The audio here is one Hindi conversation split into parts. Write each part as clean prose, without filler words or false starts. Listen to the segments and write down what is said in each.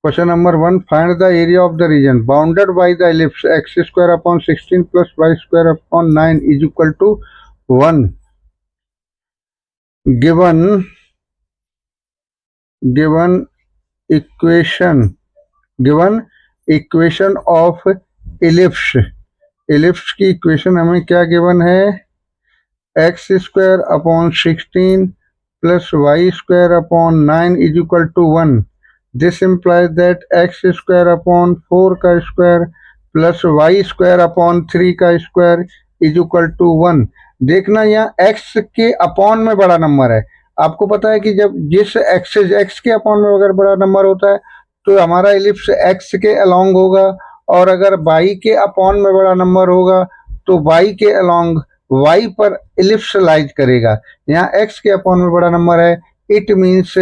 Question number 1. Find the area of the region bounded by the ellipse x square upon 16 plus y square upon 9 is equal to 1. Given equation of ellipse की इक्वेशन हमें क्या गिवन है, X square upon 16 plus Y square upon 9 is equal to 1. This implies that X square upon 4 का square plus Y square upon 3 का स्क्वायर इज इक्वल टू 1. देखना यहाँ एक्स के अपॉन में बड़ा नंबर है. आपको पता है कि जब जिस एक्स के अपॉन में अगर बड़ा नंबर होता है तो हमारा एलिप्स एक्स के अलोंग होगा, और अगर वाई के अपॉन में बड़ा नंबर होगा तो वाई के अलोंग वाई पर एलिप्स लाइज करेगा. यहाँ एक्स के अपॉन में बड़ा नंबर है, इट मीन्स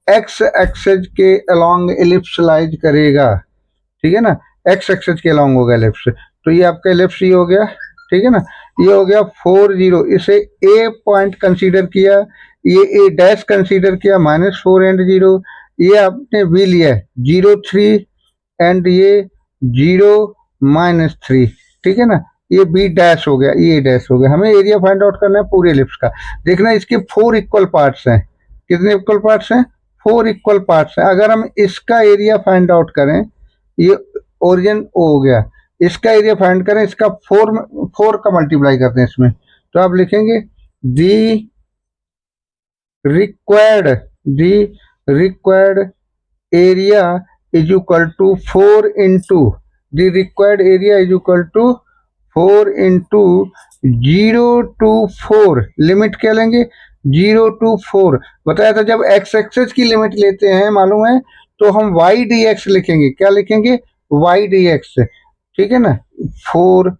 एक्स एक्सेस के अलोंग एलिप्स लाइज करेगा. ठीक है ना, एक्स एक्सेस के अलोंग होगा एलिप्स. तो ये आपका एलिप्स ही हो गया. ठीक है ना, ये हो गया 4 0. इसे ए पॉइंट कंसीडर किया, ये ए डैश कंसीडर किया, -4 एंड 0. ये आपने बी लिया 0 3 एंड ये 0 -3. ठीक है ना, ये बी डैश हो गया, ये डैश हो गया. हमें एरिया फाइंड आउट करना है पूरे एलिप्स का. देखना इसके 4 इक्वल पार्ट्स हैं. कितने इक्वल पार्ट्स हैं? 4 इक्वल पार्ट्स हैं. अगर हम इसका एरिया फाइंड आउट करें, ये ओरिजिन ओ हो गया, इसका एरिया फाइंड करें, इसका 4 का मल्टीप्लाई करते हैं इसमें, तो आप लिखेंगे the required area is equal to 4 into the required area is equal to 4 into 0 to 4. Limit क्या लेंगे? 0 to 4. बताया था जब एक्स एक्सेस की लिमिट लेते हैं, मालूम है, तो हम वाई डी एक्स लिखेंगे. क्या लिखेंगे? Y D X. ठीक है ना, 4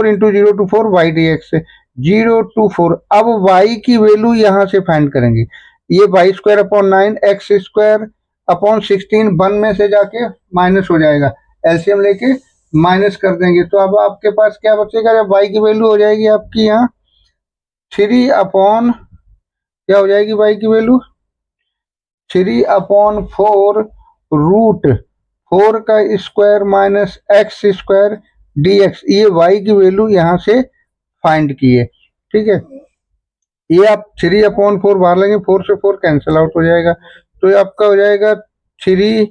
into 0 to 4 Y D X, 0 to 4. अब y की वैल्यू यहां से फाइंड करेंगे. ये Y square upon 9 X square upon 16 1 में से जाके माइनस हो जाएगा, एलसीएम लेके माइनस कर देंगे. तो अब आपके पास क्या बचेगा? जब y की वैल्यू हो जाएगी आपकी यहाँ 3 अपॉन, क्या हो जाएगी y की वैल्यू? 3 अपॉन 4 रूट 4 का square minus x square D x. ये y की वैल्यू यहाँ से फाइंड किए. ठीक है, ये आप 3 अपॉन 4 बाहर लेंगे, 4 से 4 कैंसिल आउट हो जाएगा. तो ये आपका हो जाएगा 3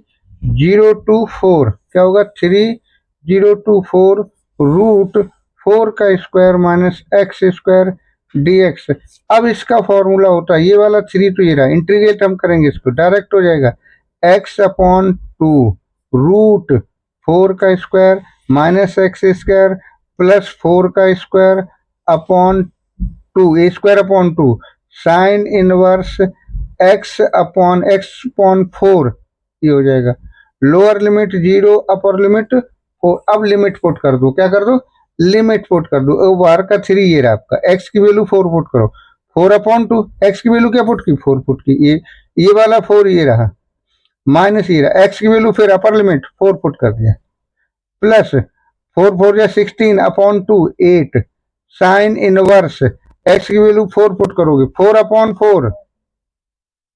0 to 4. क्या होगा? 3 0 to 4 रूट 4 का square minus x square D x. अब इसका फॉर्मूला होता है ये वाला 3 तो ये रहा, इंटीग्रेट हम करेंगे इसको, डायरेक्ट हो जाएगा x अपॉन 2 रूट 4 का square minus x square plus 4 का square upon 2, a square upon 2 sine inverse x upon 4. ये हो जाएगा लोअर लिमिट 0 अपर लिमिट 4. अब लिमिट पुट कर दो, क्या कर दो? लिमिट पुट कर दो. बाहर का 3 ये रहा आपका, x की वैल्यू 4 पुट करो, 4 अपॉन 2. x की वैल्यू क्या पुट की? 4 पुट की. ये वाला 4 ये रहा, माइनस ये रहा, x की वैल्यू फिर अपर लिमिट 4 पुट कर दिया, प्लस 4 4 या 16 अपॉन 2 8 साइन इनवर्स x की वैल्यू 4 पुट करोगे, 4 अपॉन 4.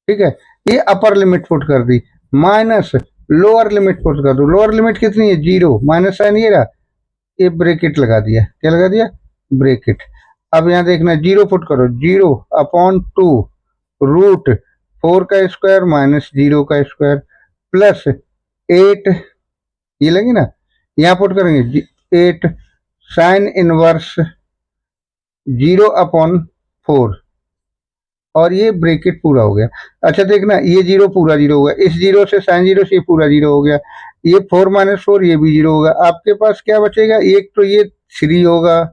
ठीक है, ये अपर लिमिट पुट कर दी, माइनस लोअर लिमिट पुट कर दो. लोअर लिमिट कितनी है? 0. माइनस साइन ये रहा, ये ब्रेकेट लगा दिया. क्या लगा दिया? ब्रेकेट. अब यहाँ देखना 0 पुट करो, 0 अपॉन 2 रूट 4 का स्क्वायर माइनस 0 का स्क्वायर प्लस 8, ये लगी ना, यहाँ पुट करेंगे 8 साइन इनवर्स 0 अपॉन 4, और ये ब्रेकेट पूरा हो गया. अच्छा देखना, ये 0 पूरा 0 हो गया, इस 0 से साइन 0 से ये पूरा 0 हो गया, ये 4 - 4 ये भी 0 होगा. आपके पास क्या बचेगा? एक तो ये 3 होगा,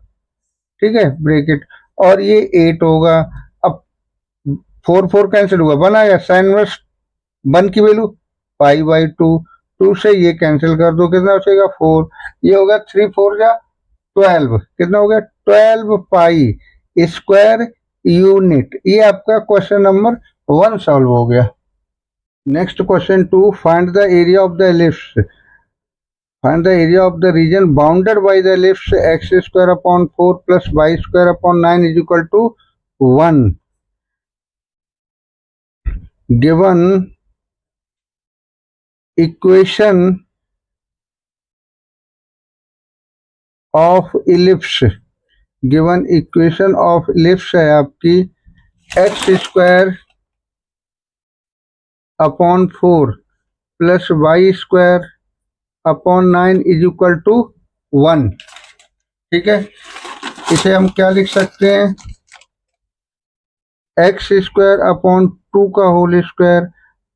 ठीक है, ब्रेकेट, और ये 8 होगा. अब 4 4 कैंसिल हुआ, 1 आया, साइन इनवर्स 1 की वैल्यू पाई बाई 2, 2 से ये कैंसिल कर दो, कितना बचेगा? 4. ये होगा 3 4 जा 12, कितना हो गया? 12 पाई स्क्वायर यूनिट. ये आपका क्वेश्चन नंबर 1 सॉल्व हो गया. Next question 2. Find the area of the ellipse. Find the area of the region bounded by the ellipse X square upon 4 plus Y square upon 9 is equal to 1. Given equation of ellipse, given equation of ellipse है आपकी X square upon 4 plus Y square upon 9 is equal to 1। ठीक है, इसे हम क्या लिख सकते हैं, एक्स स्क्वायर अपॉन 2 का whole square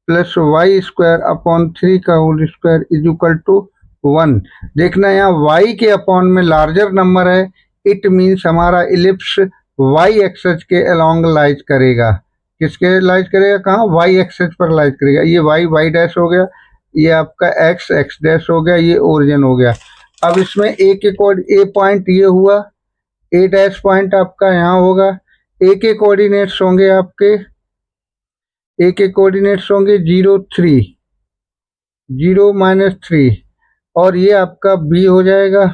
plus Y square upon 3 का whole square is equal to 1। देखना यहाँ वाई के अपॉन में लार्जर नंबर है, इट मीन्स हमारा इलिप्स वाई एक्सेस के अलोंग लाइज करेगा। किसके लाइज करेगा, कहाँ, वाई एक्सेस पर लाइज करेगा। ये वाई वाई डैश हो गया, ये आपका एक्स एक्स डैश हो गया, ये ओरिजिन हो गया। अब इसमें ए पॉइंट ये हुआ, ए डैश पॉइंट आपका यहाँ होगा, ए के कोऑर्डिनेट्स होंगे आपके, ए के कोऑर्डिनेट्स होंगे 0 3 0 -3, और ये आपका बी हो जाएगा,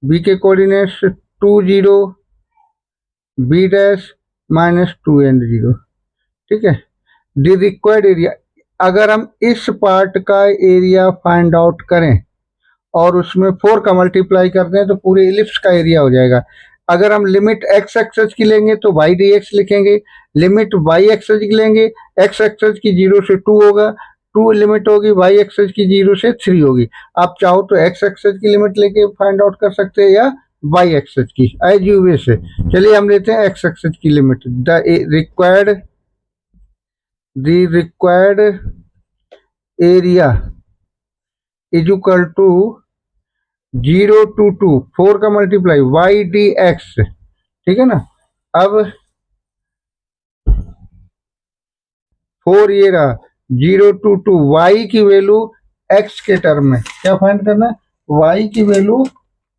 बी के कोऑर्डिनेट्स 2 0 बी डैश -2 एंड 0। ठीक है, द रिक्वायर्ड एरिया, अगर हम इस पार्ट का एरिया फाइंड आउट करें और उसमें 4 का मल्टीप्लाई करते हैं तो पूरे इलिप्स का एरिया हो जाएगा। अगर हम लिमिट एक्स एक्सेस की लेंगे तो वाई डी एक्स लिखेंगे, लिमिट वाई एक्सेस की लेंगे एक्स एक्सेस की 0 से 2 होगा, 2 लिमिट होगी, वाई एक्सेस की 0 से 3 होगी। आप चाहो तो एक्स एक्सेस की लिमिट लेके फाइंड आउट कर सकते हैं या वाई एक्सेस की, एज यू विश। चलिए हम लेते हैं एक्स एक्सेस की limit. The required area is equal to 0 to 2 4 का मल्टीप्लाई वाई डी एक्स। ठीक है ना, अब 4 ये रहा, 0 to 2 वाई की वैल्यू एक्स के टर्म में, क्या फाइंड करना है, वाई की वैल्यू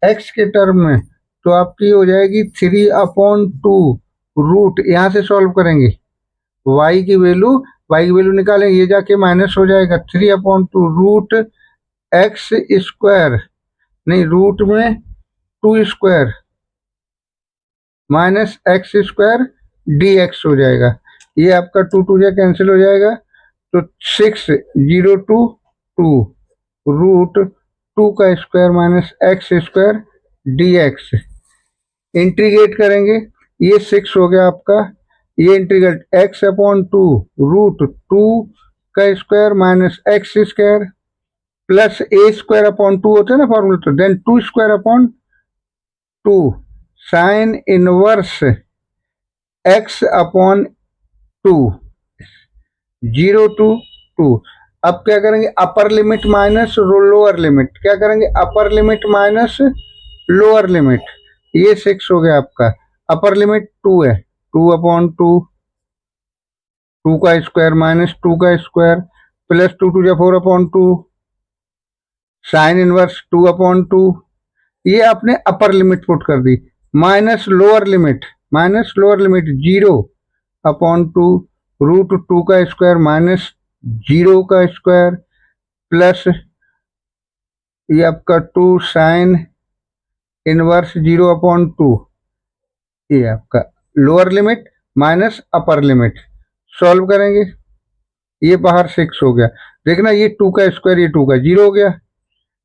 एक्स के टर्म में, तो आपकी हो जाएगी 3/2 रूट, यहाँ से सॉल्व करेंगे, वाई की वैल्यू निकालेंगे, ये जाके माइनस हो जाएगा, 3/2 रूट एक्स स्क्वायर, नहीं रूट में 2 square minus x square D x हो जाएगा। ये आपका 2 2 कैंसिल हो जाएगा, तो 6 0 to 2 रूट 2 का square minus x square D x. Integrate करेंगे, ये 6 हो गया आपका, ये इंटीग्रेट x/2 रूट 2 का square minus x square plus a square upon 2 होता है ना फॉर्मूला, तो then 2 square upon 2 sine inverse x/2 0 to 2। अब क्या करेंगे, upper limit minus lower limit, क्या करेंगे, upper limit minus lower limit, ये 6 हो गया आपका, अपर लिमिट 2 है, 2/2 2 का स्क्वायर माइनस 2 का स्क्वायर प्लस 2 2 जा 4/2 साइन इनवर्स 2/2, ये आपने अपर लिमिट पुट कर दी, माइनस लोअर लिमिट 0/2 रूट 2 का स्क्वायर माइनस 0 का स्क्वायर प्लस ये आपका 2 साइन इनवर्स 0/2, ये आपका lower limit minus upper limit, solve करेंगे, ये बाहर 6 हो गया, देखना ये 2 का स्क्वायर, ये 2 का 0 हो गया,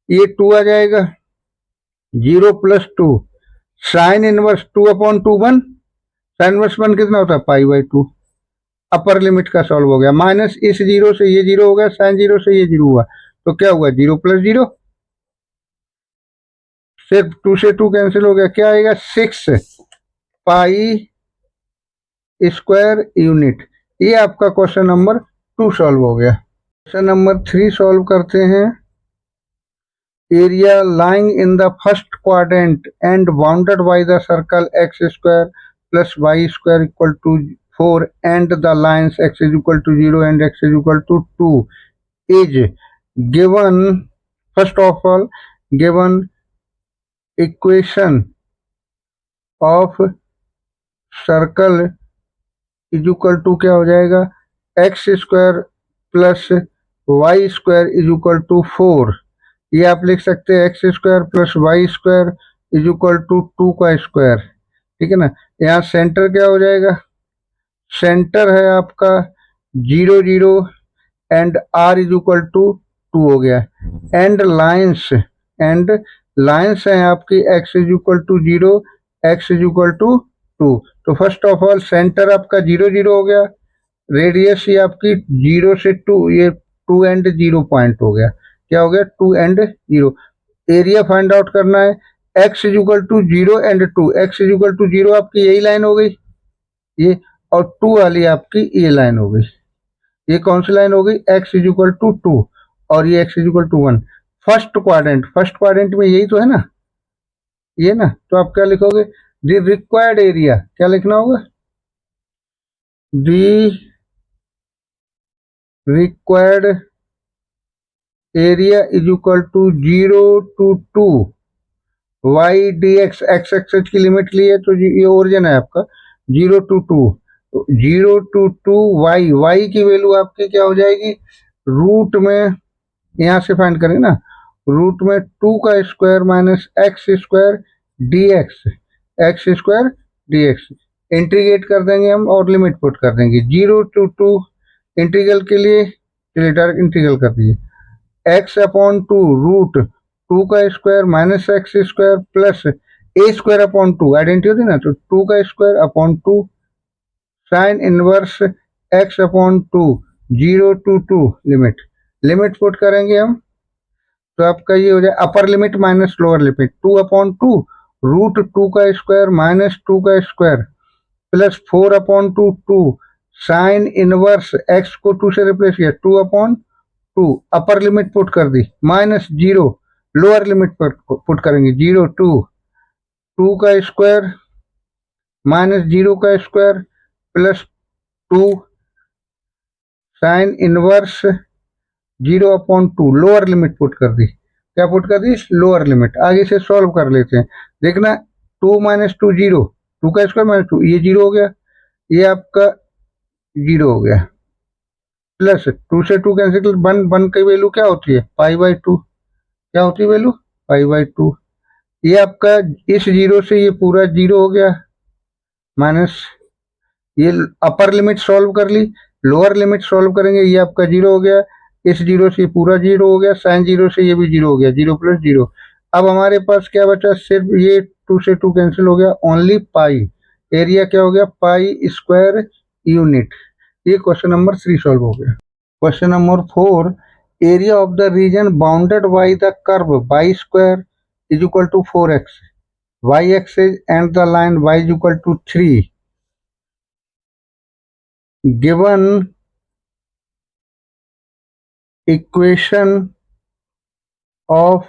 ये 2 आ जाएगा, 0 + 2 साइन इनवर्स 2/2 1, साइन इनवर्स 1 कितना होता है, π/2, अपर लिमिट का सॉल्व हो गया, माइनस इस 0 से ये 0 हो गया, साइन 0 से ये 0 हुआ, तो क्या हुआ, 0 + 0, सिर्फ 2 से 2 कैंसिल हो गया, क्या आएगा, 6 पाई स्क्वायर यूनिट। ये आपका क्वेश्चन नंबर 2 सॉल्व हो गया। क्वेश्चन नंबर 3 सॉल्व करते हैं। Area lying in the first quadrant and bounded by the circle x square plus y square equal to 4 and the lines x is equal to 0 and x is equal to 2 is given. First of all, given equation of circle is equal to क्या हो जाएगा, x square plus Y square is equal to 4, ये आप लिख सकते हैं X square plus Y square is equal to 2 का स्क्वायर। ठीक है ना, यहाँ सेंटर क्या हो जाएगा, सेंटर है आपका 0 0 and r is equal to two हो गया। एंड लाइन्स हैं आपकी x is equal to 0, x is equal to 2। तो फर्स्ट ऑफ ऑल सेंटर आपका 0 0 हो गया, रेडियस ये आपकी 0 से 2, ये 2 एंड 0 पॉइंट हो गया। क्या हो गया? 2 एंड 0। एरिया फाइंड आउट करना है। x is equal to 0 and 2, x is equal to 0 आपकी यही लाइन हो गई ये, और 2 वाली आपकी ये लाइन हो गई। ये कौन सी लाइन हो गई? x इज इक्वल टू 2 और ये x is equal to 1। First quadrant में यही तो है ना, ये ना। तो आप क्या लिखोगे? द रिक्वायर्ड एरिया, क्या लिखना होगा? The required area is equal to 0 to 2 y dx। x axis की लिमिट ली है तो ये ओरिजिन है आपका 0 to 2, तो 0 to 2 y की वैल्यू आपकी क्या हो जाएगी? रूट में, यहाँ से फाइंड करेंगे ना, रूट में 2 का square minus x square dx। Integrate कर देंगे हम और लिमिट पुट कर देंगे 0 to 2। इंटीग्रल के लिए चलिए डायरेक्ट इंटीग्रल कर दीजिए। x अपॉन 2 रूट 2 का square minus x square plus a square upon 2, identity होती ना, तो 2 का square upon 2 sine inverse x upon 2 0 to 2। Limit put करेंगे हम तो आपका ये हो जाए upper limit minus lower limit 2 upon 2 root 2 का स्क्वायर माइनस 2 का square plus 4 upon 2 2 sine inverse x को 2 से रिप्लेस किया 2 अपॉन 2। अपर लिमिट पुट कर दी माइनस 0, लोअर लिमिट पुट करेंगे 0 2 2 का स्क्वायर माइनस 0 का square plus 2 sine inverse 0 upon 2। Lower limit put कर दी। क्या पुट कर दी? Lower limit. आगे से सॉल्व कर लेते हैं। देखना 2 माइनस 2 0, 2 का स्क्वायर माइनस 2, ये 0 हो गया, ये आपका 0 हो गया, प्लस 2 से 2 कैंसिल, 1 की वैल्यू क्या होती है? π/2। क्या होती है वैल्यू? π/2। ये आपका इस 0 से ये पूरा 0 हो गया, माइनस ये अपर लिमिट सॉल्व कर ली, लोअर लिमिट सॉल्व करेंगे, ये आपका 0 हो गया, इस 0 से पूरा 0 हो गया, साइन 0 से ये भी 0 हो गया, 0 प्लस 0। अब हमारे पास क्या बचा? सिर्फ ये 2 से 2 कैंसिल हो गया, ओनली पाई। एरिया क्या हो गया? Pi square unit. ये क्वेश्चन नंबर 3 सॉल्व हो गया। Question number 4, area of the region bounded by the curve y square is equal to 4x, y axis and the line y is equal to 3 given equation of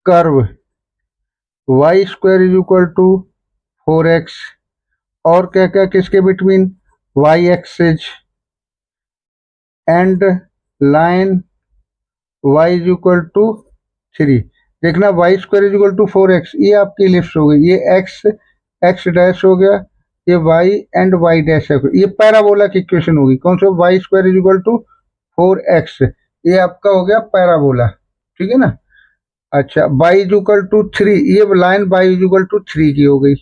curve y square is equal to 4x और क्या क्या किसके between? y axis and line y is equal to 3। देखना y square is equal to 4x, ये आपकी लिस्ट हो गई, ये x डैश हो गया, ये y एंड y डैश है, ये पैराबोला की इक्वेशन होगी। कौन सा? y square is equal to 4x, ये आपका हो गया पैराबोला, ठीक है ना। अच्छा, y इज इक्वल टू 3, ये line y is equal to 3 की हो गई,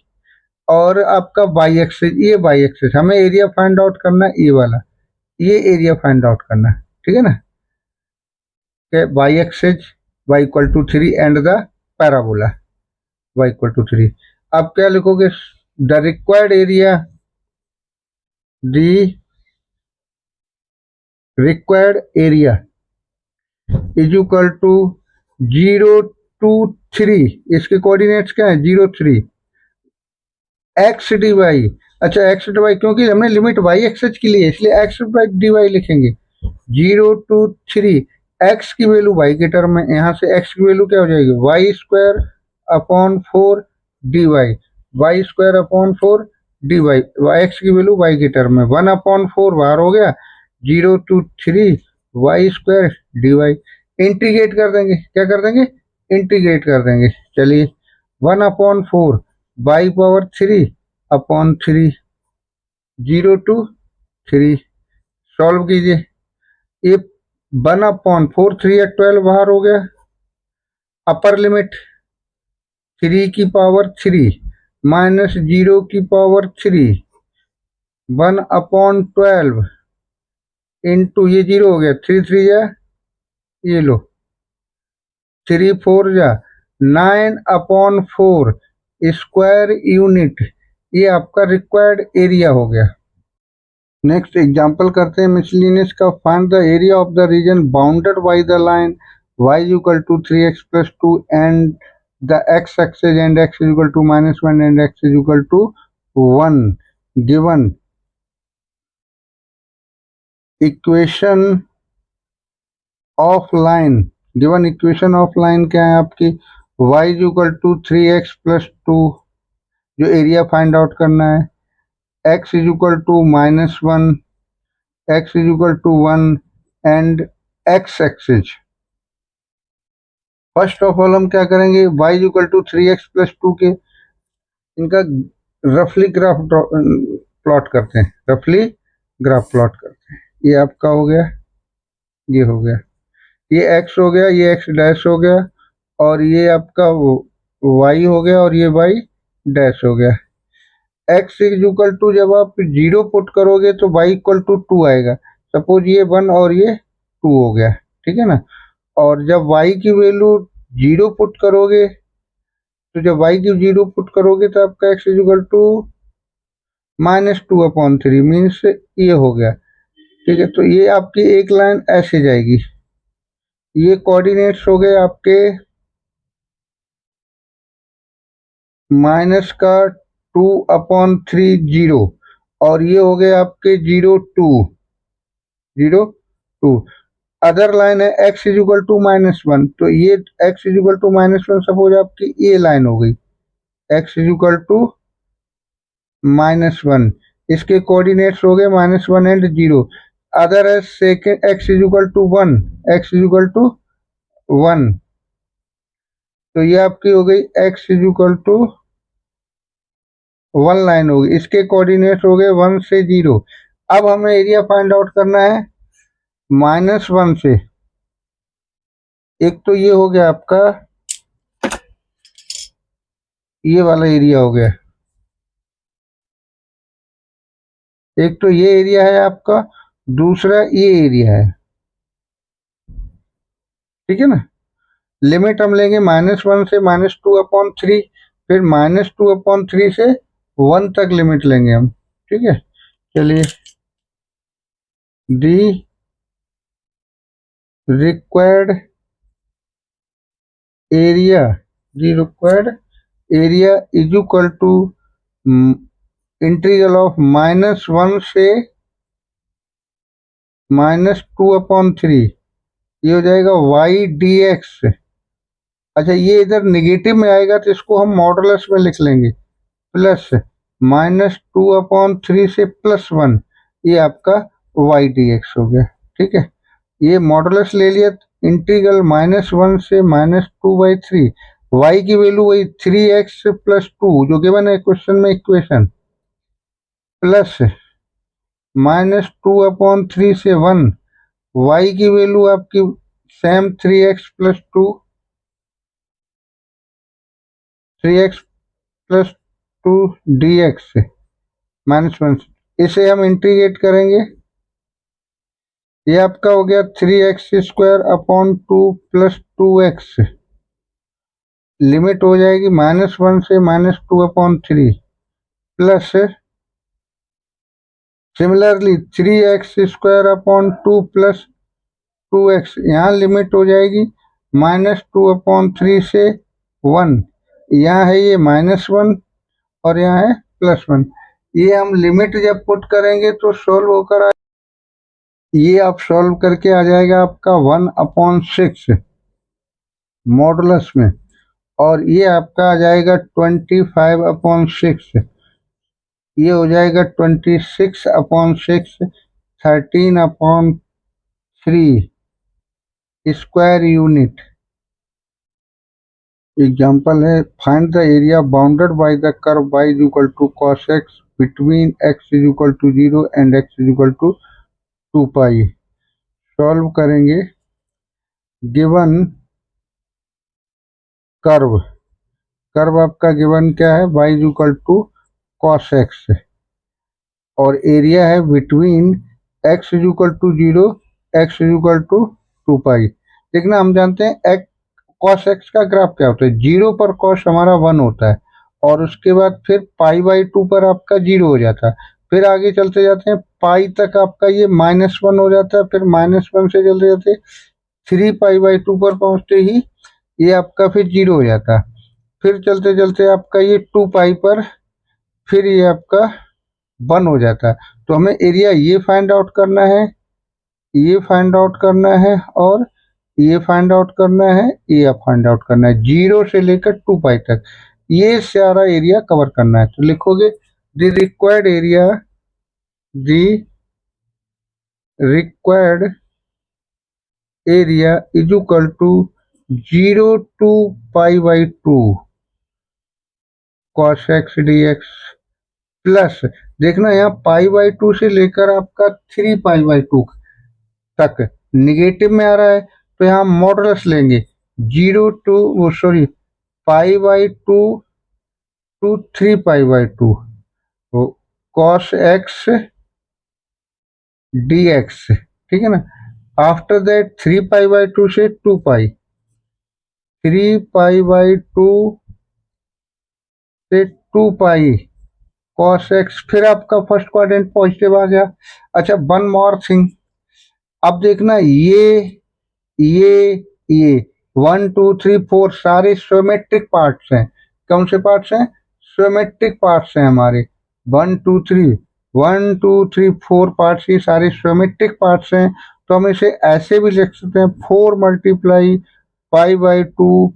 और आपका y एक्सिस, ये y एक्सिस, हमें एरिया फाइंड आउट करना है, ये वाला, ये एरिया फाइंड आउट करना है, ठीक है ना। y axis y equal to 3 and the parabola y equal to 3। अब क्या लिखोगे? The required area, the required area is equal to 0 to 3, इसके कोऑर्डिनेट्स क्या है? 0 3 एक्स डी वाई। अच्छा, एक्स डी वाई क्योंकि हमने लिमिट वाई एक्सेस की ली है इसलिए एक्स डी वाई लिखेंगे। 0 to 3 एक्स की वैल्यू वाई के टर्म में, यहाँ से एक्स की वैल्यू क्या हो जाएगी? Y square upon 4 d y, y square upon 4 d y, x की वैल्यू वाई के टर्म में, 1 अपॉन 4 बाहर हो गया, 0 to 3 वाई स्क्वायर डी वाई। इंटीग्रेट कर देंगे, क्या कर देंगे? इंटीग्रेट कर देंगे। चलिए 1 upon 4 by power 3 upon 3, 0 to 3 solve कीजिए। ये 1 अपॉन 4 3 या 12 बाहर हो गया, अपर लिमिट 3 की पावर 3 माइनस 0 की पावर 3, 1 अपॉन 12 इंटू ये 0 हो गया, 3 3 या ये लो 3 4 जा 9/4 स्क्वायर यूनिट, ये आपका रिक्वायर्ड एरिया हो गया। नेक्स्ट एग्जांपल करते हैं मिसलिनियस का। Find the area of the region bounded by the line y equal to 3x plus 2 and the x axis and x equal to -1 and x equal to 1 given equation of line. Given equation of line क्या है आपकी? y equal to 3x plus 2 जो एरिया फाइंड आउट करना है, x equal to -1, x equal to 1 and x axis. First of all हम क्या करेंगे, y equal to 3x plus 2 के इनका रफली ग्राफ प्लॉट करते हैं, रफली ग्राफ प्लॉट करते हैं। ये आपका हो गया, ये हो गया, ये x हो गया, ये x डैश हो गया, और ये आपका y हो गया, और ये y डैश हो गया। x इक्वल टू जब आप 0 पुट करोगे तो y इक्वल टू 2 आएगा। सपोज ये 1 और ये 2 हो गया, ठीक है ना। और जब y की वैल्यू 0 पुट करोगे, तो जब y की 0 पुट करोगे तो आपका x इक्वल टू -2/3 मीन्स ये हो गया, ठीक है। तो ये आपकी एक लाइन ऐसे जाएगी। ये कोऑर्डिनेट्स हो गए आपके माइनस का 2/3 0, और ये हो गए आपके 0 2 0 2। अदर लाइन है x इक्वल टू -1, तो ये x इक्वल टू -1 सपोज आपकी ये लाइन हो गई, x इक्वल टू -1, इसके कोऑर्डिनेट्स हो गए -1 एंड 0। अदर है second x equal to 1, x equal to 1, तो ये आपकी हो गई x इक्वल टू 1 लाइन होगी, इसके कोऑर्डिनेट्स हो गए 1 से 0। अब हमें एरिया फाइंड आउट करना है -1 से। एक तो ये हो गया आपका, ये वाला एरिया हो गया, एक तो ये एरिया है आपका, दूसरा ये एरिया है, ठीक है ना। लिमिट हम लेंगे -1 से -2/3, फिर -2/3 से 1 तक लिमिट लेंगे हम, ठीक है। चलिए, the required area, the required area is equal to integral of -1 से -2/3, ये हो जाएगा y dx। अच्छा, ये इधर निगेटिव में आएगा तो इसको हम मॉडुलस में लिख लेंगे, प्लस -2/3 से +1, ये आपका y dx हो गया, ठीक है। ये मॉडुलस ले लिया, इंटीग्रल -1 से -2/3, y की वैल्यू वही 3x + 2 जो गिवन है क्वेश्चन में इक्वेशन, प्लस -2/3 से 1, y की वैल्यू आपकी सेम 3x + 2, 3x + 2 dx -1, इसे हम इंटीग्रेट करेंगे, ये आपका हो गया 3x² 2 + 2x, लिमिट हो जाएगी -1 से -2/3, प्लस सिमिलरली 3x² 2 + 2x, यहाँ लिमिट हो जाएगी -2/3 से 1, यहाँ है ये -1 और यहाँ है +1। ये हम लिमिट जब पुट करेंगे तो सॉल्व होकर ये आप सॉल्व करके आ जाएगा आपका 1/6 मॉडुलस में, और ये आपका आ जाएगा 25/6, ये हो जाएगा 26/6, 13/3 स्क्वायर यूनिट। एग्जाम्पल है, find the area bounded by the curve y equal to cos x between x equal to 0 and x equal to 2π। Solve करेंगे गिवन कर्व, कर्व आपका गिवन क्या है, y equal to cos x, और एरिया है between x equal to 0, x equal to 2π। देखना हम जानते हैं एक्स कॉस एक्स का ग्राफ क्या होता है, 0 पर कॉस हमारा 1 होता है और उसके बाद फिर पाई/2 पर आपका 0 हो जाता है, फिर आगे चलते जाते हैं पाई तक आपका ये -1 हो जाता है, फिर -1 से चलते जाते 3 पाई/2 पर पहुंचते ही ये आपका फिर 0 हो जाता है, फिर चलते चलते आपका ये 2 पाई पर फिर ये आपका 1 हो जाता है। तो हमें एरिया ये फाइंड आउट करना है, ये फाइंड आउट करना है और ये फाइंड आउट करना है, ये फाइंड आउट करना है, 0 से लेकर 2 पाई तक ये सारा एरिया कवर करना है। तो लिखोगे the required area, the required area is equal to 0 to पाई/2 cos x dx प्लस, देखना यहाँ पाई/2 से लेकर आपका 3 पाई/2 तक निगेटिव में आ रहा है, तो यहाँ मॉडुलस लेंगे 0 to वो सॉरी पाई/2 to 3 पाई/2, तो cos x dx, ठीक है ना। आफ्टर दैट 3 पाई/2 से 2 पाई, 3 पाई/2 से 2 पाई cos x, फिर आपका फर्स्ट क्वाड्रेंट पॉजिटिव आ गया। अच्छा वन मोर थिंग, अब देखना ये 1 2 3 4 सारे स्योमेट्रिक पार्ट्स हैं। कौन से पार्ट्स हैं? स्योमेट्रिक पार्ट्स हैं हमारे। 1 2 3 पार्ट्स, ये सारे स्योमेट्रिक पार्ट्स हैं। तो हम इसे ऐसे भी लिख सकते हैं 4 मल्टीप्लाई पाई/2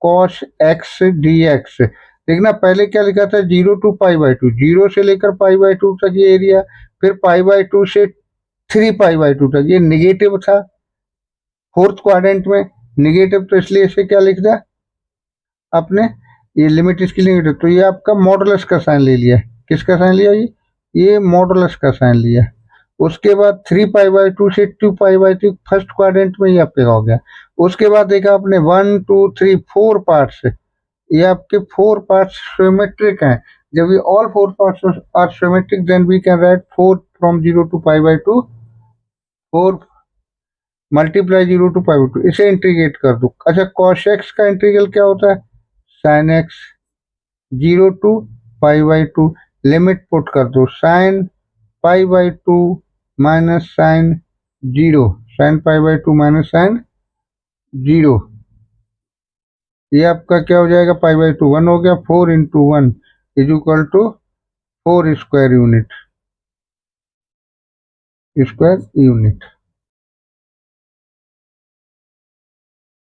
cos x dx। देखना पहले क्या लिखा था, 0 to पाई/2, 0 से लेकर पाई/2 तक ये एरिया, फिर पाई/2 से 3 पाई/2 तक ये निगेटिव था, फोर्थ क्वाड्रेंट में निगेटिव, तो इसलिए इसे क्या लिख दिया आपने, ये लिमिट इसकी लिमिट है, तो ये आपका मॉडुलस का साइन ले लिया। किसका साइन लिया? ये मॉडुलस का साइन लिया। उसके बाद 3 पाई/2 से 2 पाई/2 फर्स्ट क्वाड्रेंट में ये आपके हो गया। उसके बाद देखा आपने 1 2 3 4 पार्ट्स, ये आपके 4 पार्ट्स सिमेट्रिक हैं। जब ये all 4 parts are symmetric then we can write 4 from 0 to पाई/2, 4 मल्टीप्लाई 0 to पाई/2, इसे इंटीग्रेट कर दो। अच्छा cos x का इंटीग्रल क्या होता है? sin x, 0 to pi, limit put कर दो, sin pi minus sin 0, sin pi minus sin 0, ये आपका क्या हो जाएगा, पाई/2 1 हो गया, 4 into 1 is equal to 4 square unit.